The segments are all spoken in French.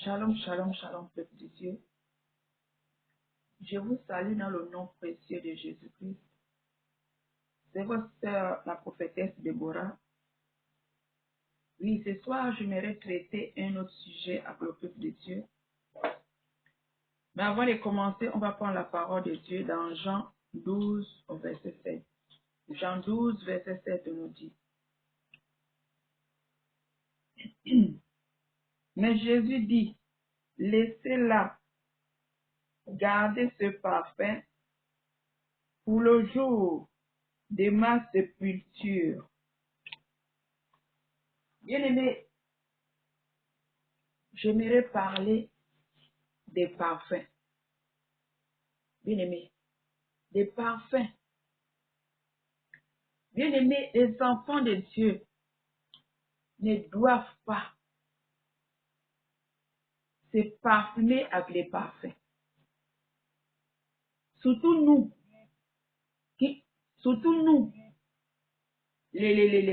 Shalom, shalom, shalom, peuple de Dieu. Je vous salue dans le nom précieux de Jésus-Christ. C'est votre sœur, la prophétesse Déborah. Oui, ce soir, j'aimerais traiter un autre sujet avec le peuple de Dieu. Mais avant de commencer, on va prendre la parole de Dieu dans Jean 12, au verset 7. Jean 12, verset 7 nous dit. Mais Jésus dit, laissez-la, gardez ce parfum pour le jour de ma sépulture. Bien-aimés, j'aimerais parler des parfums. Bien-aimés, des parfums. Bien-aimés, les enfants de Dieu ne doivent pas se parfumer avec les parfums. Surtout nous,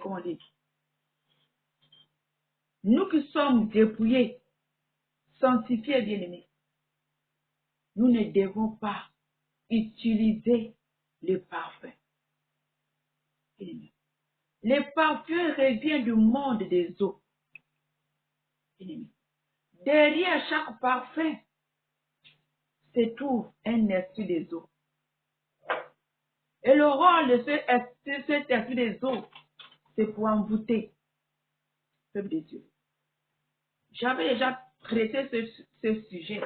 comment dire, nous qui sommes dépouillés, sanctifiés, bien-aimés, nous ne devons pas utiliser le parfum. Bien-aimés. Le parfum revient du monde des eaux. Bien-aimés. Derrière chaque parfum se trouve un esprit des eaux. Et le rôle de cet esprit des eaux, c'est pour envoûter le peuple de Dieu. J'avais déjà traité ce sujet.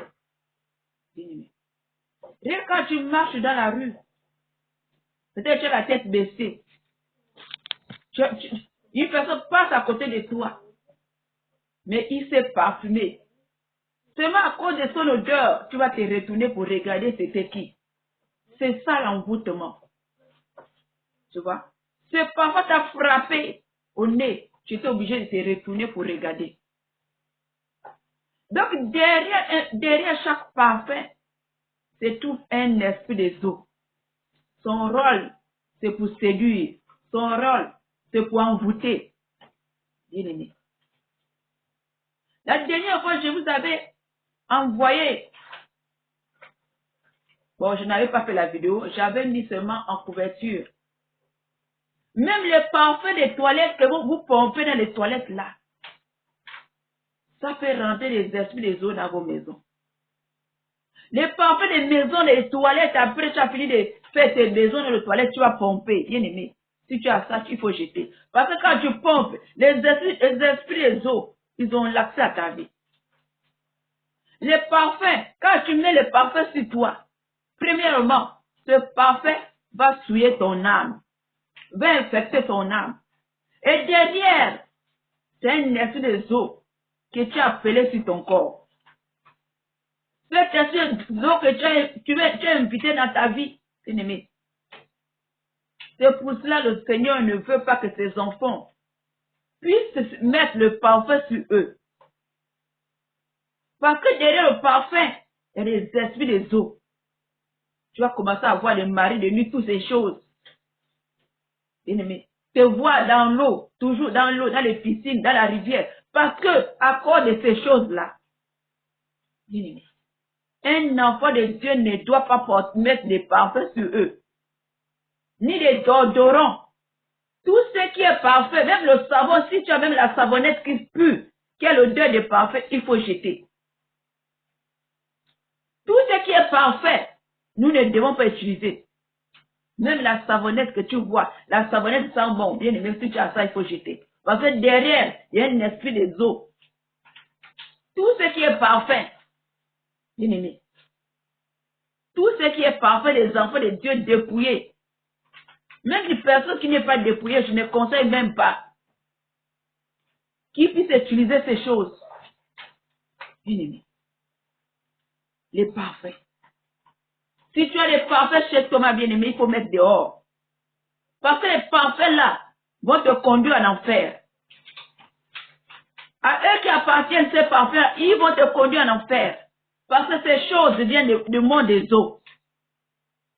Bien-aimé. Et quand tu marches dans la rue, peut-être tu as la tête baissée. Une personne passe à côté de toi, mais il s'est parfumé. Seulement à cause de son odeur, tu vas te retourner pour regarder c'était qui. C'est ça l'envoûtement. Tu vois? C'est parfois t'as frappé au nez, tu étais obligé de te retourner pour regarder. Donc derrière chaque parfum, c'est tout un esprit des eaux. Son rôle, c'est pour séduire. Son rôle, c'est pour envoûter. Bien-aimé. La dernière fois, je vous avais envoyé. Bon, je n'avais pas fait la vidéo. J'avais mis seulement en couverture. Même les parfums des toilettes que vous pompez dans les toilettes là, ça fait rentrer les esprits des eaux dans vos maisons. Les parfums des maisons, des toilettes, après tu as fini de faire tes maisons dans les toilettes, tu vas pomper. Bien aimé. Si tu as ça, il faut jeter. Parce que quand tu pompes, les esprits des eaux, ils ont l'accès à ta vie. Les parfums, quand tu mets les parfums sur toi, premièrement, ce parfum va souiller ton âme, va infecter ton âme. Et derrière, c'est un esprit des eaux que tu as appelé sur ton corps. Cet esprit des eaux que tu as invité dans ta vie, bien-aimé. C'est pour cela que le Seigneur ne veut pas que ses enfants puissent mettre le parfum sur eux. Parce que derrière le parfum, il y a les esprits des eaux. Tu vas commencer à voir les maris de nuit, toutes ces choses. Bien-aimé, te voir dans l'eau, toujours dans l'eau, dans les piscines, dans la rivière. Parce que, à cause de ces choses-là, bien-aimé, un enfant de Dieu ne doit pas mettre des parfums sur eux. Ni des déodorants. Tout ce qui est parfait, même le savon, si tu as même la savonnette qui pue, qui a l'odeur de parfum, il faut jeter. Tout ce qui est parfait, nous ne devons pas utiliser. Même la savonnette que tu vois, la savonnette sent bon, bien aimé, si tu as ça, il faut jeter. Parce que derrière, il y a un esprit des eaux. Tout ce qui est parfait, bien aimé, tout ce qui est parfait, les enfants de Dieu dépouillés, même les personnes qui n'est pas dépouillées, je ne conseille même pas qu'ils puissent utiliser ces choses. Bien aimé, les parfaits. Si tu as les parfaits chez toi, ma bien-aimé, il faut mettre dehors. Parce que les parfaits là vont te conduire en enfer. À eux qui appartiennent ces parfaits, ils vont te conduire en enfer. Parce que ces choses viennent du monde des eaux.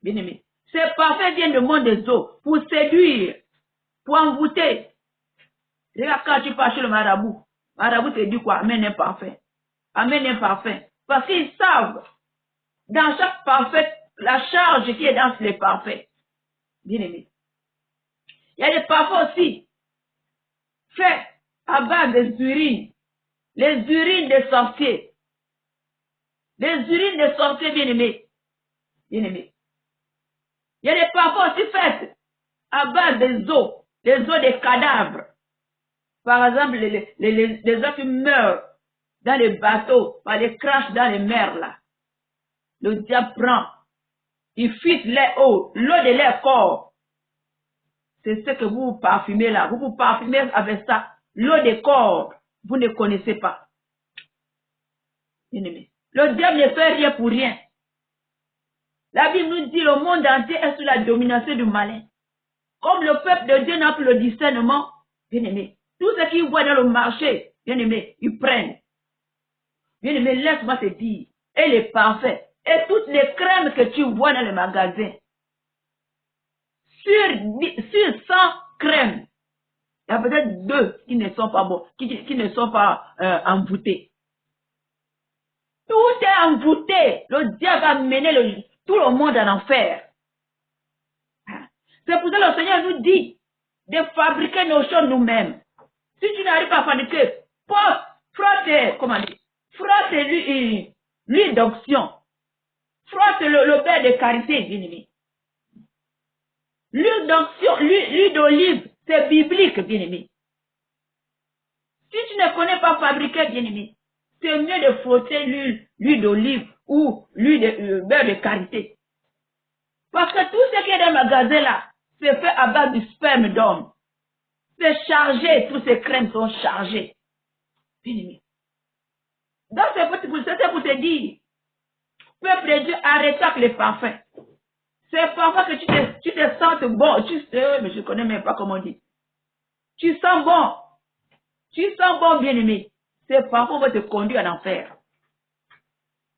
Bien aimé. Ces parfaits viennent du monde des eaux pour séduire, pour envoûter. Regarde quand tu pars chez le marabout te dit quoi? Amène un parfum. amène un parfum. Parce qu'ils savent, dans chaque parfum, la charge qui est dans les parfums. Bien aimé. Il y a des parfums aussi, faits à base des urines. Les urines des sorciers. Les urines des sorciers, bien aimés. Bien aimés. Il y a des parfums aussi faits à base des os des cadavres. Par exemple, les gens qui meurent dans les bateaux, par les crashs dans les mers, là. Le diable prend, il fixe l'eau de leur corps. C'est ce que vous parfumez là. Vous vous parfumez avec ça. L'eau des corps, vous ne connaissez pas. Bien-aimé. Le diable ne fait rien pour rien. La Bible nous dit le monde entier est sous la domination du malin. Comme le peuple de Dieu n'a plus le discernement, bien-aimé, tout ce qu'ils voient dans le marché, bien-aimé, ils prennent. Bien-aimé, laisse-moi te dire, et les parfaits, et toutes les crèmes que tu vois dans les magasins, sur 100 crèmes, il y a peut-être 2 qui ne sont pas bons, qui ne sont pas envoûtés. Tout est envoûté. Le diable va mener tout le monde en enfer. C'est pour ça que le Seigneur nous dit de fabriquer nos choses nous-mêmes. Si tu n'arrives pas à fabriquer, frotte l'huile d'onction. Frotte le beurre de karité, bien-aimé. L'huile d'onction, l'huile d'olive, c'est biblique, bien-aimé. Si tu ne connais pas fabriquer, bien-aimé, c'est mieux de frotter l'huile d'olive ou l'huile de beurre de karité. Parce que tout ce qui est dans le magasin là, c'est fait à base du sperme d'homme. C'est chargé, tous ces crèmes sont chargées. Bien-aimé. Donc c'est pour te dire, peuple de Dieu, arrête avec les parfums. C'est parfois que tu te sens bon. Mais je ne connais même pas comment on dit. Tu sens bon. Tu sens bon, bien-aimé. C'est parfois qu'on va te conduire en enfer.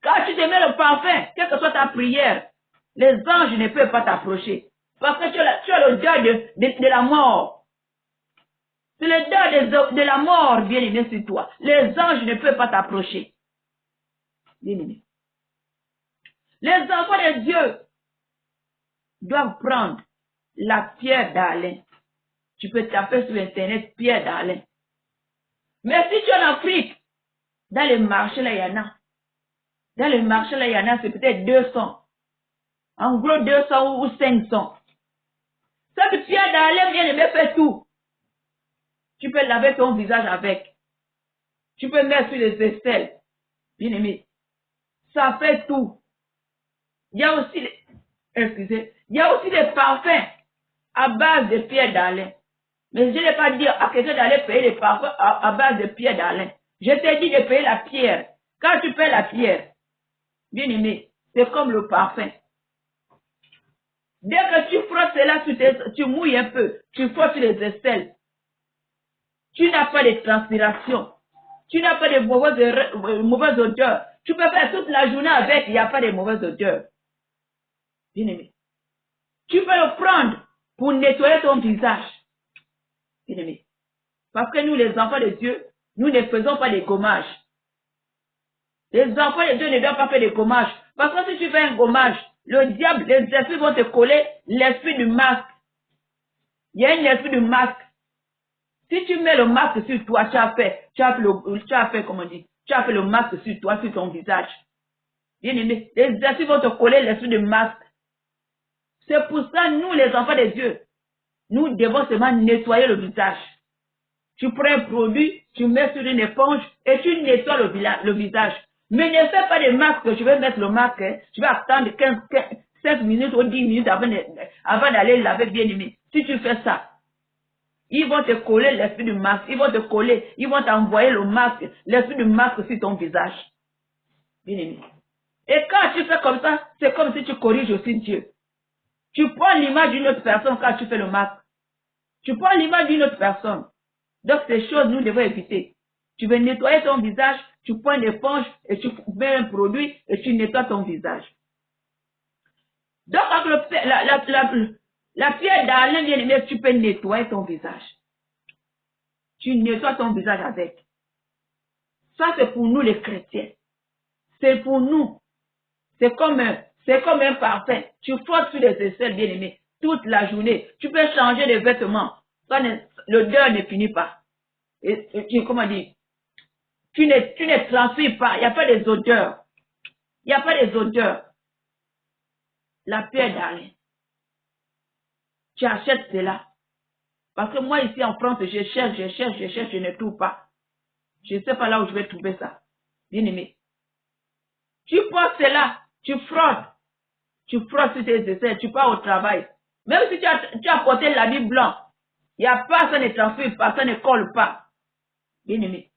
Quand tu te mets le parfum, quelle que soit ta prière, les anges ne peuvent pas t'approcher. Parce que tu as l'odeur de la mort. C'est l'odeur de la mort, bien-aimé, sur toi. Les anges ne peuvent pas t'approcher. Bien-aimé. Les enfants de Dieu doivent prendre la pierre d'Alain. Tu peux taper sur Internet pierre d'Alain. Mais si tu es en Afrique, dans les marchés, là, il y en a. Dans les marchés, là, il y en a, c'est peut-être 200. En gros, 200 ou 500. Cette pierre d'Alain vient de me faire tout. Tu peux laver ton visage avec. Tu peux mettre sur les aisselles. Bien aimé. Ça fait tout. Il y a aussi il y a aussi des parfums à base de pierre d'Alain. Mais je ne vais pas dire à quelqu'un d'aller payer les parfums à base de pierre d'Alain. Je t'ai dit de payer la pierre. Quand tu payes la pierre, bien aimé, c'est comme le parfum. Dès que tu frottes cela, tu mouilles un peu, tu frottes sur les aisselles. Tu n'as pas de transpiration. Tu n'as pas de mauvaise odeur. Tu peux faire toute la journée avec, il n'y a pas de mauvaise odeur. Bien aimé. Tu peux le prendre pour nettoyer ton visage. Bien aimé. Parce que nous, les enfants de Dieu, nous ne faisons pas de gommage. Les enfants de Dieu ne doivent pas faire de gommage. Parce que si tu fais un gommage, le diable, les esprits vont te coller l'esprit du masque. Il y a un esprit du masque. Si tu mets le masque sur toi, tu as fait le masque sur toi, sur ton visage. Bien aimé, les esprits vont te coller l'esprit du masque. C'est pour ça, nous, les enfants de Dieu, nous devons seulement nettoyer le visage. Tu prends un produit, tu mets sur une éponge et tu nettoies le visage. Mais ne fais pas de masque, je vais mettre le masque, tu vas attendre 5 minutes ou 10 minutes avant d'aller laver, bien aimé. Si tu fais ça, ils vont te coller l'esprit du masque, ils vont t'envoyer le masque, l'esprit du masque sur ton visage. Bien aimé. Et quand tu fais comme ça, c'est comme si tu corriges aussi Dieu. Tu prends l'image d'une autre personne quand tu fais le masque. Tu prends l'image d'une autre personne. Donc ces choses, nous devons éviter. Tu veux nettoyer ton visage, tu prends une éponge et tu mets un produit et tu nettoies ton visage. Donc avec la pierre d'Alain, bien aimé, tu peux nettoyer ton visage. Tu nettoies ton visage avec. Ça, c'est pour nous les chrétiens. C'est pour nous. C'est comme un parfum. Tu frottes sur les aisselles, bien-aimés, toute la journée. Tu peux changer de vêtements. L'odeur ne finit pas. Comment dire? Tu ne transpires pas. Il n'y a pas des odeurs. Il n'y a pas des odeurs. La pierre d'Alain. Tu achètes cela. Parce que moi, ici en France, je cherche, je ne trouve pas. Je ne sais pas là où je vais trouver ça. Bien-aimé. Tu prends cela, tu frottes sur tes aisselles, tu pars au travail. Même si tu as porté l'habit blanc, il n'y a pas, ça ne transpire pas, ça ne colle pas. Bien-aimé.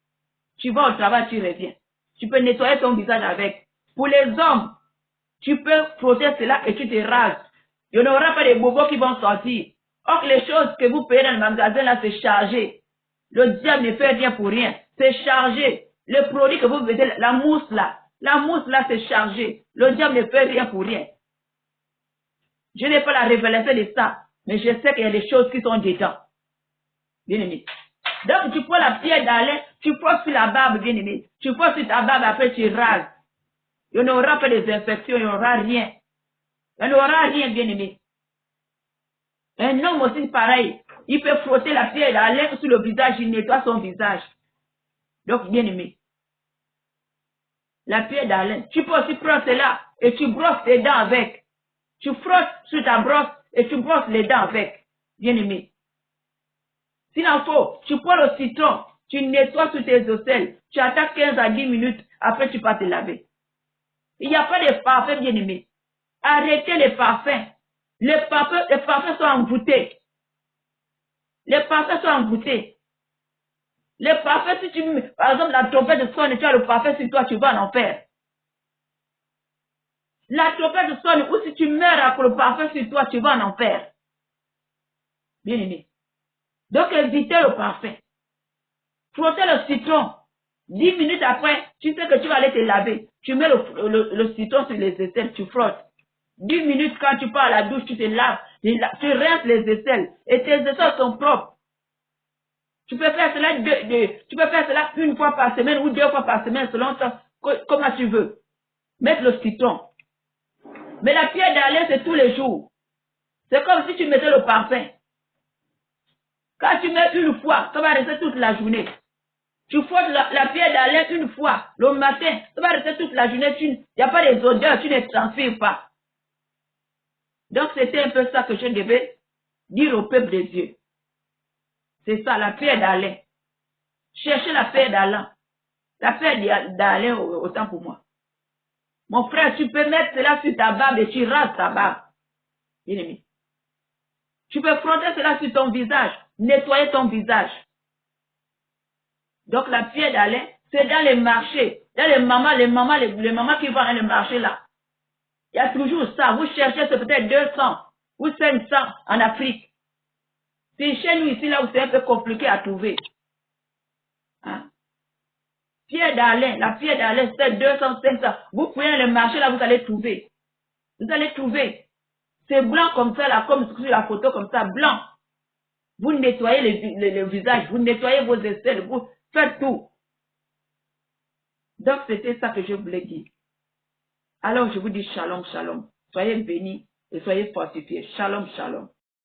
Tu vas au travail, tu reviens. Tu peux nettoyer ton visage avec. Pour les hommes, tu peux frotter cela et tu te rases. Il n'y aura pas de bobos qui vont sortir. Or, les choses que vous payez dans le magasin, là, c'est chargé. Le diable ne fait rien pour rien. C'est chargé. Le produit que vous mettez, la mousse là, c'est chargé. Le diable ne fait rien pour rien. Je n'ai pas la révélation de ça, mais je sais qu'il y a des choses qui sont dedans. Bien-aimé. Donc, tu prends la pierre d'Alain, tu prends sur la barbe, bien-aimé. Tu prends sur ta barbe, après tu rases. Il n'y aura pas des infections, il n'y aura rien. Il n'y aura rien, bien-aimé. Un homme aussi pareil, il peut frotter la pierre d'Alain sur le visage, il nettoie son visage. Donc, bien-aimé, la pierre d'Alain, tu peux aussi prendre cela et tu brosses les dents avec. Tu frottes sur ta brosse et tu brosses les dents avec. Bien-aimé. S'il en faut, tu prends le citron, tu nettoies sur tes aisselles, tu attends 15 à 10 minutes, après tu vas te laver. Il n'y a pas de parfum, bien-aimé. Arrêtez les parfums. Les parfums sont envoûtés. Les parfums sont envoûtés. Les parfums, si tu mets, par exemple, la trompette sonne et tu as le parfum sur toi, tu vas en enfer. La trompette sonne ou si tu meurs avec le parfum sur toi, tu vas en enfer. Bien-aimé. Donc, évitez le parfum. Frottez le citron. 10 minutes après, tu sais que tu vas aller te laver. Tu mets le citron sur les aisselles, tu frottes. 10 minutes quand tu pars à la douche, tu te laves, tu rinces les aisselles. Et tes aisselles sont propres. Tu peux faire cela tu peux faire cela une fois par semaine ou 2 fois par semaine selon toi, comment tu veux. Mettre le citron. Mais la pierre d'Alain, c'est tous les jours. C'est comme si tu mettais le parfum. Quand tu mets une fois, ça va rester toute la journée. Tu frottes la pierre d'Alain une fois, le matin, ça va rester toute la journée. Il n'y a pas des odeurs, tu ne transpires pas. Donc c'était un peu ça que je devais dire au peuple de Dieu. C'est ça, la pierre d'Alain. Cherchez la pierre d'Alain. La pierre d'Alain, autant pour moi. Mon frère, tu peux mettre cela sur ta barbe et tu rases ta barbe. Bien-aimé. Tu peux frotter cela sur ton visage, nettoyer ton visage. Donc la pierre d'Alain, c'est dans les marchés. Dans les mamans qui vont dans le marché là. Il y a toujours ça. Vous cherchez, c'est peut-être 200 ou 500 en Afrique. C'est chez nous ici là où c'est un peu compliqué à trouver. Hein? Pierre d'Alain, la pierre d'Alain, c'est 200, 500. Vous pouvez dans le marché là, vous allez trouver. Vous allez trouver. C'est blanc comme ça là, comme sur la photo comme ça, blanc. Vous nettoyez le visage, vous nettoyez vos aisselles, vous faites tout. Donc c'était ça que je voulais dire. Alors je vous dis shalom, shalom. Soyez bénis et soyez fortifiés. Shalom, shalom.